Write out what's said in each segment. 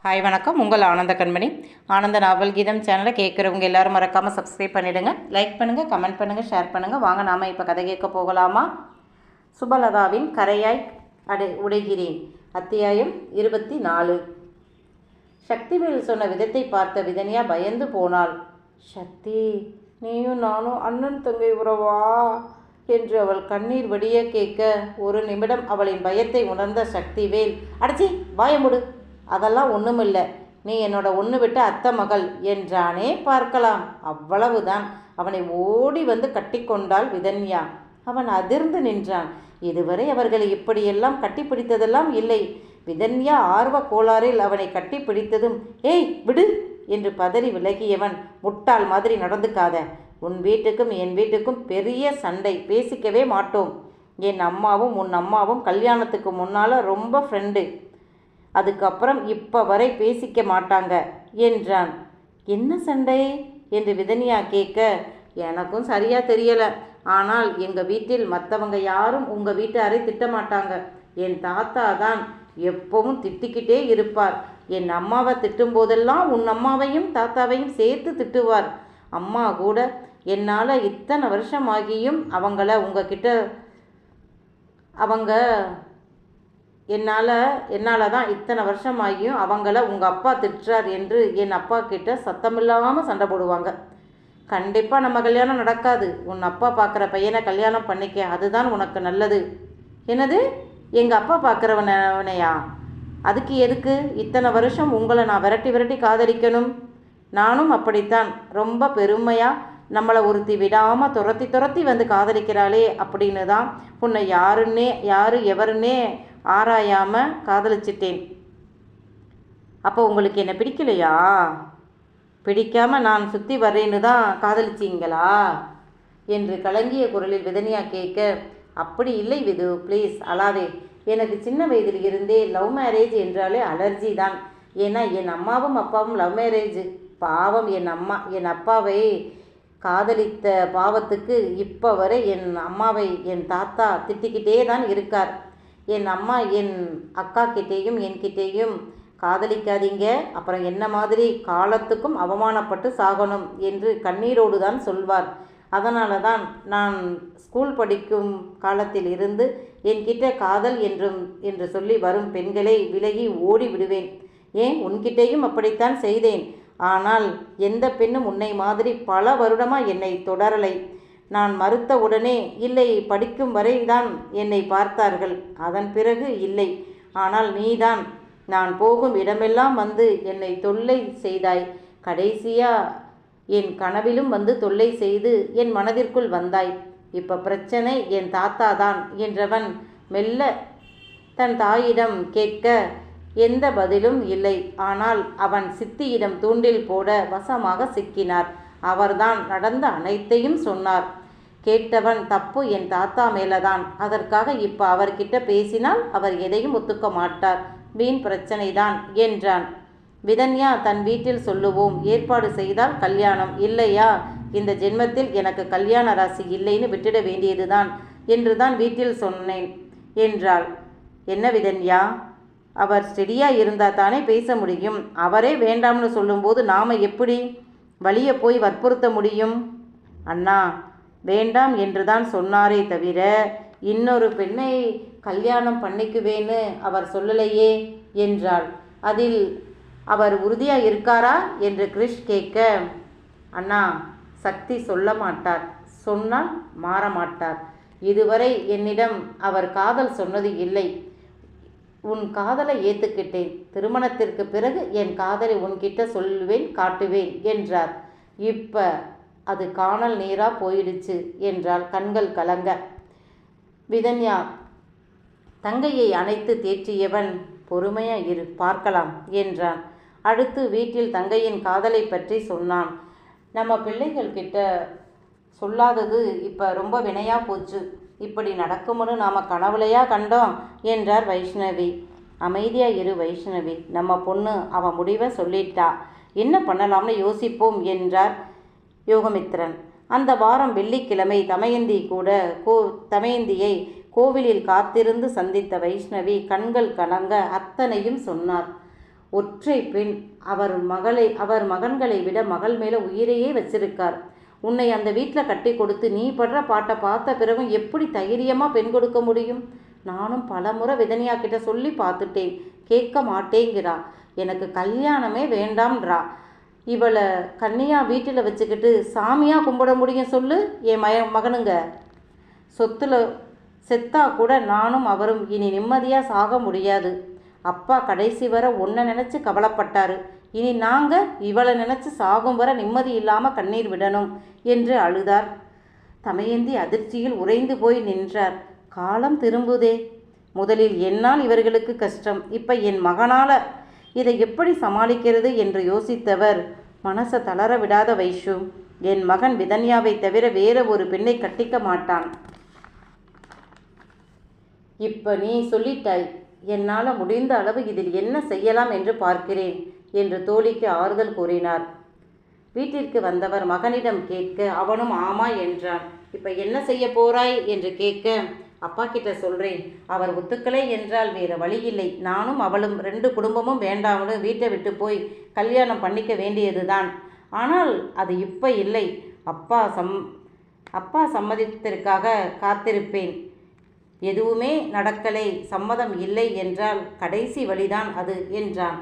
Hi வணக்கம், உங்கள் ஆனந்த கண்மணி. ஆனந்த நாவல் கீதம் சேனலை கேட்குறவங்க எல்லோரும் மறக்காமல் சப்ஸ்கிரைப் பண்ணிவிடுங்க. லைக் பண்ணுங்கள், கமெண்ட் பண்ணுங்கள், ஷேர் பண்ணுங்கள். வாங்க நாம் இப்போ கதை கேட்க போகலாமா? சுபலதாவின் கரையாய் உடைகிறேன். அத்தியாயம் 24. சக்திவேல் சொன்ன விதத்தை பார்த்த விதன்யா பயந்து போனாள். சக்தி, நீயும் நானும் அண்ணன் தங்கை உறவா என்று அவள் கண்ணீர் வடிய கேட்க ஒரு நிமிடம் அவளின் பயத்தை உணர்ந்த சக்திவேல், அடச்சி வாயமுடு, அதெல்லாம் ஒன்றுமில்லை, நீ என்னோட ஒன்று விட்ட அத்தை மகள் என்றானே, பார்க்கலாம், அவ்வளவுதான். அவனை ஓடி வந்து கட்டிக்கொண்டாள் விதன்யா. அவன் அதிர்ந்து நின்றான். இதுவரை அவர்களை இப்படியெல்லாம் கட்டிப்பிடித்ததெல்லாம் இல்லை. விதன்யா ஆர்வ கோளாறில் அவனை கட்டிப்பிடித்ததும், ஏய் விடு என்று பதறி விலகியவன், முட்டாள் மாதிரி நடந்துக்காத, உன் வீட்டுக்கும் என் வீட்டுக்கும் பெரிய சண்டை, பேசிக்கவே மாட்டோம். என் அம்மாவும் உன் அம்மாவும் கல்யாணத்துக்கு முன்னால் ரொம்ப ஃப்ரெண்டு, அதுக்கப்புறம் இப்போ வரை பேசிக்க மாட்டாங்க என்றான். என்ன சண்டை என்று விதன்யா கேட்க, எனக்கும் சரியாக தெரியலை, ஆனால் எங்கள் வீட்டில் மற்றவங்க யாரும் உங்கள் வீட்டாரை திட்டமாட்டாங்க. என் தாத்தா தான் எப்பவும் திட்டிக்கிட்டே இருப்பார். என் அம்மாவை திட்டும்போதெல்லாம் உன் அம்மாவையும் தாத்தாவையும் சேர்த்து திட்டுவார். அம்மா கூட என்னால் இத்தனை வருஷமாகியும் என்னால் தான் இத்தனை வருஷமாகியும் அவங்கள உங்கள் அப்பா திட்டுறார் என்று என் அப்பா கிட்ட சத்தமில்லாமல் சண்டை போடுவாங்க. கண்டிப்பாக நம்ம கல்யாணம் நடக்காது. உன் அப்பா பார்க்குற பையனை கல்யாணம் பண்ணிக்க, அதுதான் உனக்கு நல்லது. என்னது, எங்கள் அப்பா பார்க்குறவனையா? அதுக்கு எதுக்கு இத்தனை வருஷம் உங்களை நான் விரட்டி விரட்டி காதலிக்கணும்? நானும் அப்படித்தான். ரொம்ப பெருமையாக நம்மளை ஒருத்தி விடாமல் துரத்தி துரத்தி வந்து காதலிக்கிறாளே அப்படின்னு தான் உன்னை எவருன்னே ஆராயாமல் காதலிச்சிட்டேன். அப்போ உங்களுக்கு என்ன பிடிக்கலையா? பிடிக்காமல் நான் சுற்றி வர்றேன்னு தான் காதலிச்சிங்களா என்று கலங்கிய குரலில் விதன்யா கேட்க, அப்படி இல்லை விது, ப்ளீஸ் அழாதே. எனக்கு சின்ன வயதில் இருந்தே லவ் மேரேஜ் என்றாலே அலர்ஜி தான். ஏன்னா என் அம்மாவும் அப்பாவும் லவ் மேரேஜ். பாவம் என் அப்பாவை காதலித்த பாவத்துக்கு இப்போ வரை என் அம்மாவை என் தாத்தா திட்டிக்கிட்டே தான் இருக்கார். என் அம்மா என் அக்கா கிட்டேயும் என்கிட்டேயும் காதலிக்காதீங்க, அப்புறம் என்ன மாதிரி காலத்துக்கும் அவமானப்பட்டு சாகணும் என்று கண்ணீரோடு தான் சொல்வார். அதனால தான் நான் ஸ்கூல் படிக்கும் காலத்தில் இருந்து என்கிட்ட காதல் என்று சொல்லி வரும் பெண்களை விலகி ஓடி விடுவேன். ஏன், உன்கிட்டேயும் அப்படித்தான் செய்தேன். ஆனால் எந்த பெண்ணும் உன்னை மாதிரி பல வருடமாக என்னை தொடரலை. நான் மறுத்த உடனே இல்லை, படிக்கும் வரை தான் என்னை பார்த்தார்கள், அதன் பிறகு இல்லை. ஆனால் நீதான் நான் போகும் இடமெல்லாம் வந்து என்னை தொல்லை செய்தாய். கடைசியாக என் கனவிலும் வந்து தொல்லை செய்து என் மனதிற்குள் வந்தாய். இப்போ பிரச்சனை என் தாத்தா தான் என்றவன் மெல்ல தன் தாயிடம் கேட்க எந்த பதிலும் இல்லை. ஆனால் அவன் சித்தியிடம் தூண்டில் போட வசமாக சிக்கினார். அவர்தான் நடந்த அனைத்தையும் சொன்னார். கேட்டவன், தப்பு என் தாத்தா மேலதான், அதற்காக இப்போ அவர்கிட்ட பேசினால் அவர் எதையும் ஒத்துக்க மாட்டார், வீண் பிரச்சனை தான் என்றான். விதன்யா, தன் வீட்டில் சொல்லுவோம், ஏற்பாடு செய்தால் கல்யாணம், இல்லையா இந்த ஜென்மத்தில் எனக்கு கல்யாண ராசி இல்லைன்னு விட்டுட வேண்டியதுதான் என்று தான் வீட்டில் சொன்னேன் என்றாள். என்ன விதன்யா, அவர் ஸ்டெடியாக இருந்தால் தானே பேச முடியும். அவரே வேண்டாம்னு சொல்லும்போது நாம் எப்படி வழியை போய் வற்புறுத்த முடியும்? அண்ணா, வேண்டாம் என்று தான் சொன்னாரே தவிர இன்னொரு பெண்ணை கல்யாணம் பண்ணிக்குவேன்னு அவர் சொல்லலையே என்றாள். அதில் அவர் உறுதியாக இருக்காரா என்று கிரிஷ் கேட்க, அண்ணா, சக்தி சொல்ல மாட்டார், சொன்னால் மாற மாட்டார். இதுவரை என்னிடம் அவர் காதல் சொன்னது இல்லை. உன் காதலை ஏற்றுக்கிட்டேன். திருமணத்திற்கு பிறகு என் காதலை உன்கிட்ட சொல்லுவேன், காட்டுவேன் என்றார். இப்போ அது காணல் நீராக போயிடுச்சு என்றால் கண்கள் கலங்க. விதன்யா தங்கையை அணைத்து தேற்றியவன், பொறுமையா இரு, பார்க்கலாம் என்றான். அடுத்து வீட்டில் தங்கையின் காதலை பற்றி சொன்னான். நம்ம பிள்ளைகள் கிட்ட சொல்லாதது இப்போ ரொம்ப வினையாக போச்சு. இப்படி நடக்கும்னு நாம் கனவுலையா கண்டோம் என்றார் வைஷ்ணவி. அமைதியாக இரு வைஷ்ணவி, நம்ம பொண்ணு அவன் முடிவை சொல்லிட்டா, என்ன பண்ணலாம்னு யோசிப்போம் என்றார் யோகமித்ரன். அந்த வாரம் வெள்ளிக்கிழமை தமயந்தியை கோவிலில் காத்திருந்து சந்தித்த வைஷ்ணவி கண்கள் கலங்க அத்தனையும் சொன்னார். ஒற்றை பெண். அவர் மகன்களை விட மகள் மேலே உயிரையே வச்சிருக்கார். உன்னை அந்த வீட்டில் கட்டி கொடுத்து நீ படுற பாட்டை பார்த்த பிறகும் எப்படி தைரியமாக பெண் கொடுக்க முடியும்? நானும் பலமுறை விதனியா கிட்ட சொல்லி பார்த்துட்டேன், கேட்க மாட்டேங்கிறா. எனக்கு கல்யாணமே வேண்டாம்ன்றா. இவளை கன்னியா வீட்டில் வச்சுக்கிட்டு சாமியாக கும்பிட முடியும் சொல்லு? என் மகனுங்க சொத்தில் செத்தா கூட நானும் அவரும் இனி நிம்மதியாக சாக முடியாது. அப்பா கடைசி வரை உன்னை நினச்சி கவலைப்பட்டாரு. இனி நாங்கள் இவளை நினச்சி சாகும் வர நிம்மதி இல்லாமல் கண்ணீர் விடணும் என்று அழுதார். தமயந்தி அதிர்ச்சியில் உறைந்து போய் நின்றார். காலம் திரும்புதே. முதலில் என்னால் இவர்களுக்கு கஷ்டம், இப்போ என் மகனால் இதை எப்படி சமாளிக்கிறது என்று யோசித்தவர், மனசை தளர விடாத வைஷு, என் மகன் விதன்யாவை தவிர வேற ஒரு பெண்ணை கட்டிக்க மாட்டான். இப்போ நீ சொல்லிட்டாய், என்னால் முடிந்த அளவு இதில் என்ன செய்யலாம் என்று பார்க்கிறேன் என்று தோழிக்கு ஆறுதல் கூறினார். வீட்டிற்கு வந்தவர் மகனிடம் கேட்க அவனும் ஆமா என்றான். இப்போ என்ன செய்ய போறாய் என்று கேட்க, அப்பா கிட்ட சொல்கிறேன், அவர் ஒத்துக்கலை என்றால் வேறு வழி இல்லை. நானும் அவளும் 2 குடும்பமும் வேண்டாம்னு வீட்டை விட்டு போய் கல்யாணம் பண்ணிக்க வேண்டியது தான். ஆனால் அது இப்போ இல்லை. அப்பா சம்மதத்திற்காக காத்திருப்பேன். எதுவுமே நடக்கலை, சம்மதம் இல்லை என்றால் கடைசி வழிதான் அது என்றான்.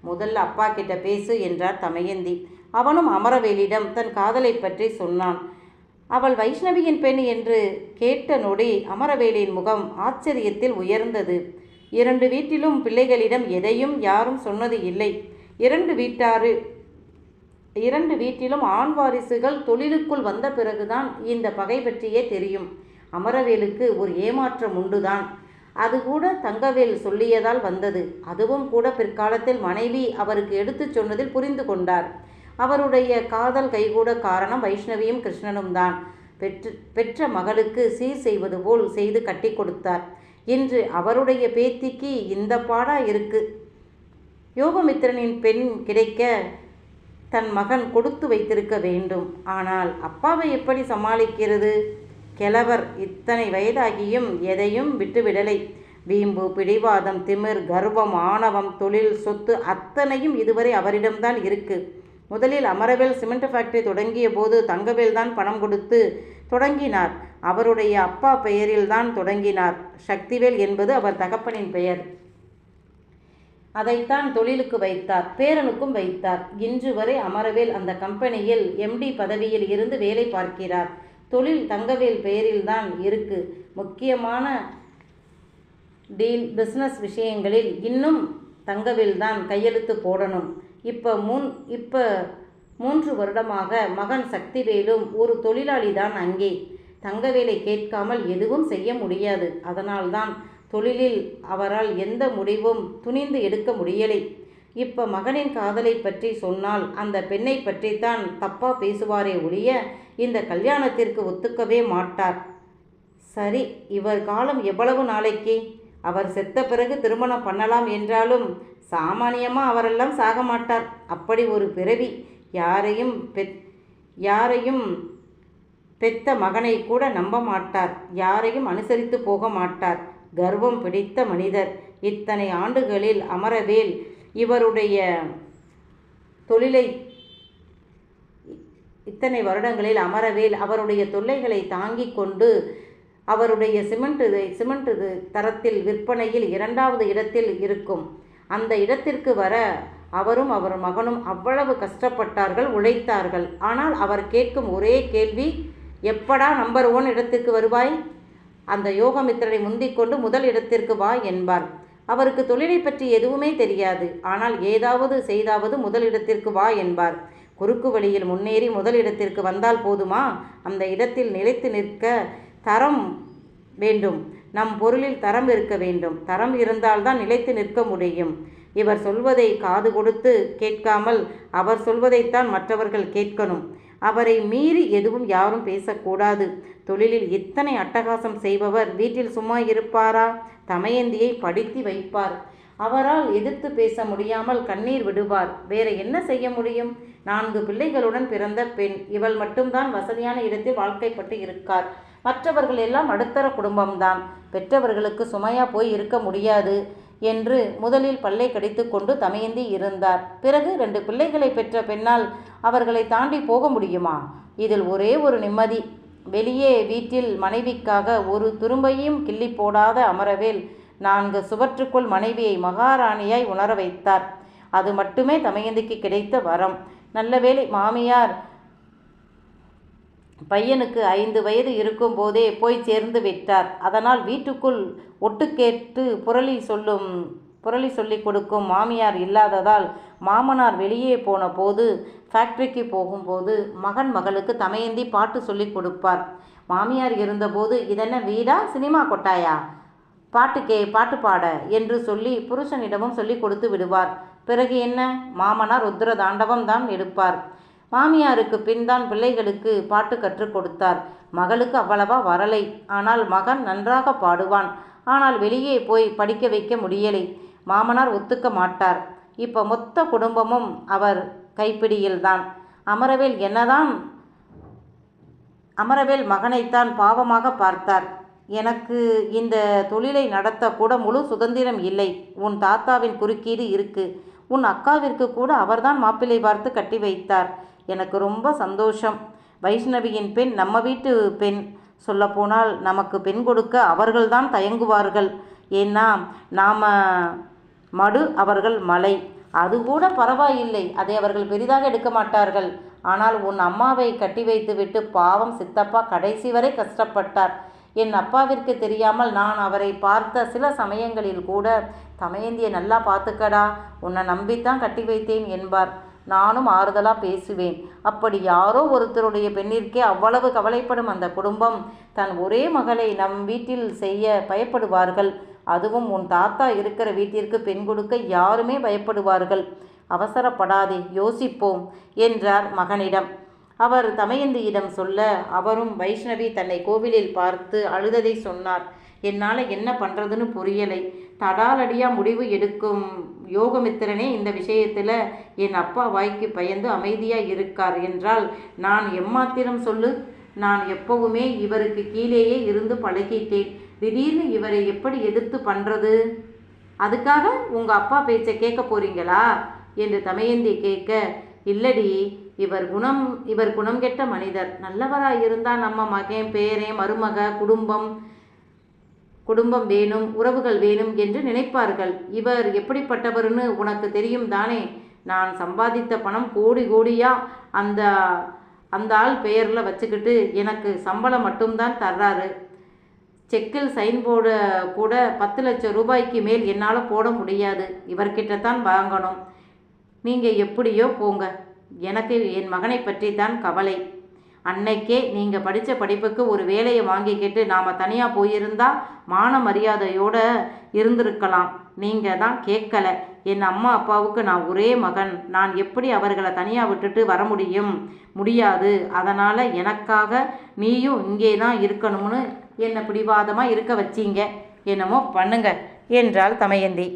முதல்ல அப்பா கிட்ட பேசு என்றார் தமயந்தி. அவனும் அமரவேலிடம் தன் காதலை பற்றி சொன்னான். அவள் வைஷ்ணவியின் பெண் என்று கேட்ட நொடி அமரவேலின் முகம் ஆச்சரியத்தில் உயர்ந்தது. 2 வீட்டிலும் பிள்ளைகளிடம் எதையும் யாரும் சொன்னது இல்லை. 2 வீட்டிலும் ஆண் வாரிசுகள் தொழிலுக்குள் வந்த பிறகுதான் இந்த பகை பற்றியே தெரியும். அமரவேலுக்கு ஒரு ஏமாற்றம் உண்டுதான். அது கூட தங்கவேல் சொல்லியதால் வந்தது. அதுவும் கூட பிற்காலத்தில் மனைவி அவருக்கு எடுத்துச் சொன்னதில் புரிந்து கொண்டார். அவருடைய காதல் கைகூட காரணம் வைஷ்ணவியும் கிருஷ்ணனும் தான். பெற்ற மகளுக்கு சீர் செய்வது போல் செய்து கட்டி கொடுத்தார். இன்று அவருடைய பேத்திக்கு இந்த பாடா இருக்கு. யோகமித்திரனின் பெண் கிடைக்க தன் மகன் கொடுத்து வைத்திருக்க வேண்டும். ஆனால் அப்பாவை எப்படி சமாளிக்கிறது? கிழவர் இத்தனை வயதாகியும் எதையும் விட்டுவிடலை. வீம்பு, பிடிவாதம், திமிர், கர்வம், ஆணவம், தொழில், சொத்து அத்தனையும் இதுவரை அவரிடம்தான் இருக்கு. முதலில் அமரவேல் சிமெண்ட் ஃபேக்டரி தொடங்கிய போது தங்கவேல் தான் பணம் கொடுத்து தொடங்கினார். அவருடைய அப்பா பெயரில் தான் தொடங்கினார். சக்திவேல் என்பது அவர் தகப்பனின் பெயர். அதைத்தான் தொழிலுக்கு வைத்தார், பேரனுக்கும் வைத்தார். இன்று வரை அமரவேல் அந்த கம்பெனியில் MD பதவியில் இருந்து வேலை பார்க்கிறார். தொழில் தங்கவேல் பெயரில்தான் இருக்கு. முக்கியமான டீல், பிஸ்னஸ் விஷயங்களில் இன்னும் தங்கவேல் தான் கையெழுத்து போடணும். இப்போ 3 வருடமாக மகன் சக்திவேலும் ஒரு தொழிலாளி தான் அங்கே. தங்கவேலை கேட்காமல் எதுவும் செய்ய முடியாது. அதனால்தான் தொழிலில் அவரால் எந்த முடிவும் துணிந்து எடுக்க முடியலை. இப்போ மகனின் காதலை பற்றி சொன்னால் அந்த பெண்ணை பற்றித்தான் தப்பா பேசுவாரே ஒழிய இந்த கல்யாணத்திற்கு ஒத்துக்கவே மாட்டார். சரி, இவர் காலம் எவ்வளவு நாளைக்கு? அவர் செத்த பிறகு திருமணம் பண்ணலாம் என்றாலும் சாமானியமாக அவரெல்லாம் சாக மாட்டார். அப்படி ஒரு பிறவி. யாரையும் பெத்த மகனை கூட நம்ப மாட்டார். யாரையும் அனுசரித்து போக மாட்டார். கர்வம் பிடித்த மனிதர். இத்தனை ஆண்டுகளில் அமரவேல் இவருடைய தொழிலை இத்தனை வருடங்களில் அமரவேல் அவருடைய தொல்லைகளை தாங்கி கொண்டு அவருடைய சிமெண்ட் தரத்தில் விற்பனையில் 2வது இடத்தில் இருக்கும். அந்த இடத்திற்கு வர அவரும் அவர் மகனும் அவ்வளவு கஷ்டப்பட்டார்கள், உழைத்தார்கள். ஆனால் அவர் கேட்கும் ஒரே கேள்வி, எப்படா நம்பர் 1 இடத்திற்கு வருவாய்? அந்த யோகமித்திரனை முந்திக்கொண்டு முதல் இடத்திற்கு வா என்பார். அவருக்கு தொழிலை பற்றி எதுவுமே தெரியாது. ஆனால் ஏதாவது செய்தாவது முதல் இடத்திற்கு வா என்பார். குறுக்கு வழியில் முன்னேறி முதல் இடத்திற்கு வந்தால் போதுமா? அந்த இடத்தில் நிலைத்து நிற்க தரம் வேண்டும். நம் பொருளில் தரம் இருக்க வேண்டும். தரம் இருந்தால்தான் நிலைத்து நிற்க முடியும். இவர் சொல்வதை காது கொடுத்து கேட்காமல் அவர் சொல்வதைத்தான் மற்றவர்கள் கேட்கணும். அவரை மீறி எதுவும் யாரும் பேசக்கூடாது. தொழிலில் இத்தனை அட்டகாசம் செய்பவர் வீட்டில் சும்மா இருப்பாரா? தமயந்தியை படித்து வைப்பார். அவரால் எதிர்த்து பேச முடியாமல் கண்ணீர் விடுவார். வேற என்ன செய்ய முடியும்? 4 பிள்ளைகளுடன் பிறந்த பெண். இவள் மட்டும்தான் வசதியான இடத்தில் வாழ்க்கைப்பட்டு இருக்கார். மற்றவர்கள் எல்லாம் நடுத்தர குடும்பம்தான். பெற்றவர்களுக்கு சுமையா போய் இருக்க முடியாது. என்று முதலில் பல்லை கடித்து கொண்டு தமயந்தி இருந்தார். பிறகு 2 பிள்ளைகளை பெற்ற பெண்ணால் அவர்களை தாண்டி போக முடியுமா? இதில் ஒரே ஒரு நிம்மதி. வெளியே வீட்டில் மனைவிக்காக ஒரு துரும்பையும் கிள்ளி போடாத அமரவேல் 4 சுவற்றுக்குள் மனைவியை மகாராணியாய் உணர வைத்தார். அது மட்டுமே தமயந்திக்கு கிடைத்த வரம். நல்லவேளை மாமியார் பையனுக்கு 5 வயது இருக்கும் போதே போய் சேர்ந்து விட்டார். அதனால் வீட்டுக்குள் ஒட்டு கேட்டு புரளி சொல்லி கொடுக்கும் மாமியார் இல்லாததால் மாமனார் வெளியே போன போது, ஃபேக்டரிக்கு போகும்போது மகளுக்கு தமயந்தி பாட்டு சொல்லி கொடுப்பார். மாமியார் இருந்தபோது இதென்ன வீடா, சினிமா கொட்டாயா, பாட்டு பாட என்று சொல்லி புருஷனிடமும் சொல்லி கொடுத்து விடுவார். பிறகு என்ன, மாமனார் ருத்ர தாண்டவம் தான் எடுப்பார். மாமியாருக்கு பின் தான் பிள்ளைகளுக்கு பாட்டு கற்றுக் கொடுத்தார். மகளுக்கு அவ்வளவா வரலை. ஆனால் மகன் நன்றாக பாடுவான். ஆனால் வெளியே போய் படிக்க வைக்க முடியலை. மாமனார் ஒத்துக்க மாட்டார். இப்போ மொத்த குடும்பமும் அவர் கைப்பிடியில்தான். அமரவேல் மகனைத்தான் பாவமாக பார்த்தார். எனக்கு இந்த தொழிலை நடத்த கூட முழு சுதந்திரம் இல்லை. உன் தாத்தாவின் குறுக்கீடு இருக்கு. உன் அக்காவிற்கு கூட அவர்தான் மாப்பிள்ளை பார்த்து கட்டி வைத்தார். எனக்கு ரொம்ப சந்தோஷம். வைஷ்ணவியின் பெண் நம்ம வீட்டு பெண். சொல்லப்போனால் நமக்கு பெண் கொடுக்க அவர்கள்தான் தயங்குவார்கள். ஏன்னா நாம் மடு, அவர்கள் மலை. அது கூட பரவாயில்லை, அதை அவர்கள் பெரிதாக எடுக்க மாட்டார்கள். ஆனால் உன் அம்மாவை கட்டி வைத்துவிட்டு பாவம் சித்தப்பா கடைசி வரை கஷ்டப்பட்டார். என் அப்பாவிற்கு தெரியாமல் நான் அவரை பார்த்த சில சமயங்களில் கூட தமயந்தியை நல்லா பார்த்துக்கடா, உன்னை நம்பித்தான் கட்டி வைத்தேன் என்பார். நானும் ஆறுதலாக பேசுவேன். அப்படி யாரோ ஒருத்தருடைய பெண்ணிற்கே அவ்வளவு கவலைப்படும் அந்த குடும்பம் தன் ஒரே மகளை நம் வீட்டில் செய்ய பயப்படுவார்கள். அதுவும் உன் தாத்தா இருக்கிற வீட்டிற்கு பெண் கொடுக்க யாருமே பயப்படுவார்கள். அவசரப்படாதே, யோசிப்போம் என்றார் மகனிடம். அவர் தமயந்தியிடம் சொல்ல, அவரும் வைஷ்ணவி தன்னை கோவிலில் பார்த்து அழுததை சொன்னார். என்னால் என்ன பண்ணுறதுன்னு புரியலை. தடாலடியாக முடிவு எடுக்கும் யோகமித்திரனே இந்த விஷயத்தில் என் அப்பா வாய்க்கு பயந்து அமைதியாக இருக்கார் என்றால் நான் எம்மாத்திரம் சொல்லு. நான் எப்பவுமே இவருக்கு கீழேயே இருந்து பழகிட்டேன். திடீர்னு இவரை எப்படி எதிர்த்து பண்ணுறது? அதுக்காக உங்கள் அப்பா பேச்சை கேட்க போறீங்களா என்று தமயந்தி கேட்க, இல்லடி, இவர் குணம் கெட்ட மனிதர். நல்லவராக இருந்தால் நம்ம மகன், பேரன், மருமக, குடும்பம் வேணும், உறவுகள் வேணும் என்று நினைப்பார்கள். இவர் எப்படிப்பட்டவர்னு உனக்கு தெரியும் தானே? நான் சம்பாதித்த பணம் கோடியா அந்த ஆள் பெயரில் வச்சுக்கிட்டு எனக்கு சம்பளம் மட்டும்தான் தர்றாரு. செக்கில் சைன் போட கூட 10 லட்சம் ரூபாய்க்கு மேல் என்னால் போட முடியாது. இவர்கிட்டத்தான் வாங்கணும். நீங்கள் எப்படியோ போங்க. எனக்கு என் மகனை பற்றி தான் கவலை. அன்னைக்கே நீங்கள் படித்த படிப்புக்கு ஒரு வேலையை வாங்கிக்கிட்டு நாம் தனியாக போயிருந்தா மான மரியாதையோடு இருந்திருக்கலாம். நீங்கள் தான் கேட்கலை. என் அம்மா அப்பாவுக்கு நான் ஒரே மகன். நான் எப்படி அவர்களை தனியாக விட்டுட்டு வர முடியாது. அதனால் எனக்காக நீயும் இங்கே தான் இருக்கணும்னு என்னை பிடிவாதமாக இருக்க வச்சிங்க. என்னமோ பண்ணுங்க என்றாள் தமயந்தி.